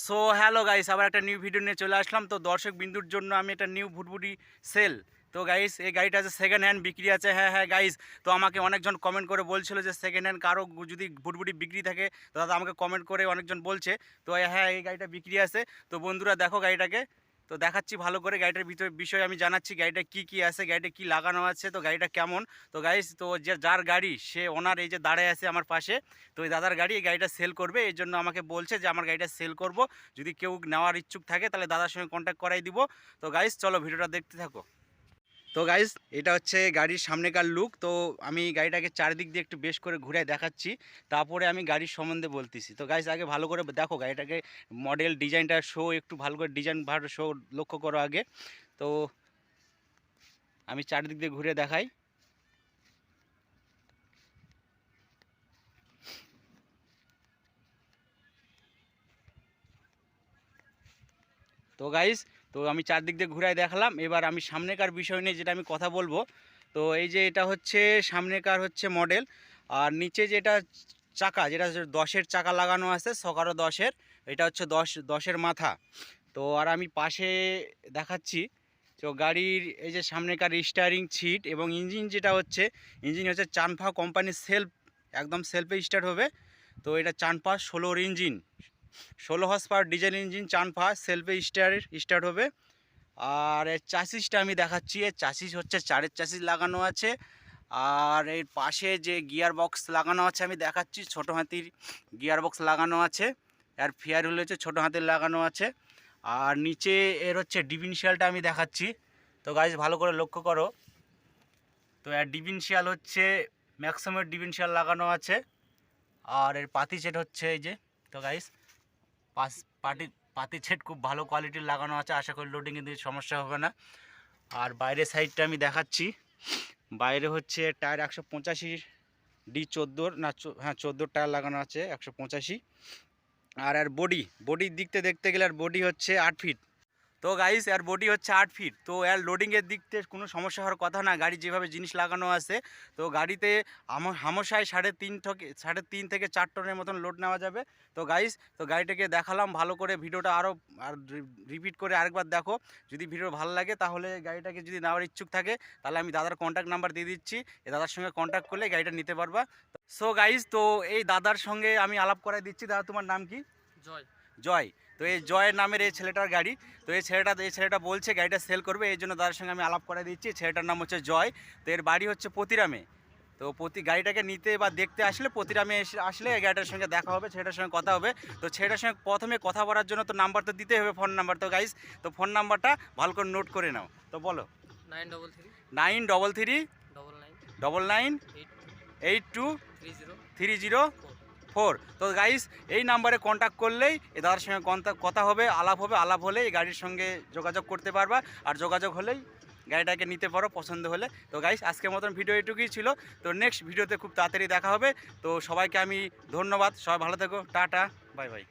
So hello guys, আবার একটা new video নিয়ে চলে আসলাম। তো দর্শক বিন্দুর জন্য আমি একটা নিউ ভুটভুটি সেল। তো গাইস, এই গাড়িটা আছে সেকেন্ড হ্যান্ড বিক্রি আছে। হ্যাঁ গাইস, তো আমাকে অনেকজন কমেন্ট করে বলছিল যে সেকেন্ড হ্যান্ড কারো যদি ভুটভুটি বিক্রি থাকে তো দাদা আমাকে কমেন্ট করে অনেকজন বলছে। তো হ্যাঁ, এই গাড়িটা বিক্রি আছে। তো বন্ধুরা দেখো গাড়িটাকে, তো দেখাচ্ছি ভালো করে গাড়িটার বিষয়ে আমি জানাচ্ছি গাড়িটা কি আছে, গাড়িটা কি লাগানো আছে, তো গাড়িটা কেমন। তো গাইস, তো যার গাড়ি সে ওনার এই যে দাঁড়ায় আছে আমার পাশে, তো এই দাদার গাড়ি, এই গাড়িটা সেল করবে। এই জন্য আমাকে বলছে যে আমার গাড়িটা সেল করব, যদি কেউ নেওয়ার ইচ্ছুক থাকে তাহলে দাদার সঙ্গে কন্ট্যাক্ট করাই দিব। তো গাইস চলো ভিডিওটা দেখতে থাকো। তো গাইস, এটা হচ্ছে গাড়ির সামনেকার লুক। তো আমি গাড়িটাকে চারিদিক দিয়ে একটু বেশ করে ঘুরে দেখাচ্ছি, তারপরে আমি গাড়ির সম্বন্ধে বলতেছি। তো গাইস, আগে ভালো করে দেখো গাড়িটাকে, মডেল ডিজাইনটা শো, একটু ভালো করে ডিজাইন ভালো শো লক্ষ্য করো আগে। তো আমি চারিদিক দিয়ে ঘুরে দেখাই। তো গাইস, তো আমি চারদিক দিয়ে ঘুরাই দেখালাম। এবার আমি সামনেকার বিষয় নিয়ে যেটা আমি কথা বলবো। তো এই যে এটা হচ্ছে সামনেকার হচ্ছে মডেল, আর নিচে যেটা চাকা, যেটা 10-এর চাকা লাগানো আছে, 11-10-এর, এটা হচ্ছে 10-10-এর মাথা। তো আর আমি পাশে দেখাচ্ছি, তো গাড়ির এই যে সামনেকার স্টিয়ারিং সিট এবং ইঞ্জিন যেটা হচ্ছে, ইঞ্জিন হচ্ছে চানফা কোম্পানির সেলফ, একদম সেলফে স্টার্ট হবে। তো এটা চানফা 16-র engine, 16 horsepower diesel engine, Changfa সেলফে স্টার্ট হবে। আর এর চাসিসটা আমি দেখাচ্ছি, এর চাসিস হচ্ছে 4-এর চাসিস লাগানো আছে। আর এর পাশে যে গিয়ার বক্স লাগানো আছে আমি দেখাচ্ছি, ছোটো হাতির গিয়ার বক্স লাগানো আছে। আর ফেয়ার হুইল হচ্ছে ছোটো হাতির লাগানো আছে। আর নিচে এর হচ্ছে ডিফারেন্সিয়ালটা আমি দেখাচ্ছি। তো গাইজ ভালো করে লক্ষ্য করো, তো এর ডিফারেন্সিয়াল হচ্ছে ম্যাক্সিমাম ডিফারেন্সিয়াল লাগানো আছে। আর এর পাতি সেট হচ্ছে এই যে, তো গাইজ পাতি সেট খুব ভালো কোয়ালিটির লাগানো আছে, আশা করি লোডিং কিন্তু সমস্যা হবে না। আর বাইরের সাইডটা আমি দেখাচ্ছি, বাইরে হচ্ছে টায়ার 185 D14 না, হ্যাঁ 14 টায়ার লাগানো আছে, 185। আর বডির দিকতে দেখতে গেলে আর বডি হচ্ছে 8 ফিট। তো গাইস, এর বডি হচ্ছে 8 ফিট। তো এর লোডিংয়ের দিক থেকে কোনো সমস্যা হওয়ার কথা না, গাড়ি যেভাবে জিনিস লাগানো আছে। তো গাড়িতে হামেশাই 3.5 থেকে 4 টনের মতন লোড নেওয়া যাবে। তো গাইস, তো গাড়িটাকে দেখালাম ভালো করে, ভিডিওটা আরও রিপিট করে আরেকবার দেখো। যদি ভিডিও ভালো লাগে তাহলে গাড়িটাকে যদি নেওয়ার ইচ্ছুক থাকে তাহলে আমি দাদার কন্ট্যাক্ট নাম্বার দিয়ে দিচ্ছি, এই দাদার সঙ্গে কন্ট্যাক্ট করলে গাড়িটা নিতে পারবা। সো গাইস, তো এই দাদার সঙ্গে আমি আলাপ করাই দিচ্ছি। দাদা, তোমার নাম কি? জয়। তো এই জয়ের নামের এই ছেলেটার গাড়ি। তো এই ছেলেটা বলছে গাড়িটা সেল করবে, এই জন্য তার সঙ্গে আমি আলাপ করে দিচ্ছি। ছেলেটার নাম হচ্ছে জয়। তো এর বাড়ি হচ্ছে পতিরামে। তো গাড়িটাকে নিতে বা দেখতে আসলে পতিরামে আসলে এই গাড়িটার সঙ্গে দেখা হবে, ছেলেটার সঙ্গে কথা হবে। তো ছেলেটার সঙ্গে প্রথমে কথা বলার জন্য তো নাম্বার তো দিতে হবে, ফোন নাম্বার। তো গাইস, তো ফোন নাম্বারটা ভালো করে নোট করে নাও। তো বলো, 933 999823034। তো গাইস, এই নাম্বারে কন্ট্যাক্ট করলেই এই দাদার সঙ্গে কথা হবে, আলাপ হলে এই গাড়ির সঙ্গে যোগাযোগ করতে পারবা। আর যোগাযোগ হলেই গাড়িটাকে নিতে পারো পছন্দ হলে। তো গাইস, আজকের মতন ভিডিও এটুকুই ছিল। তো নেক্সট ভিডিওতে খুব তাড়াতাড়ি দেখা হবে। তো সবাইকে আমি ধন্যবাদ, সবাই ভালো থেকো, টাটা, বাই বাই।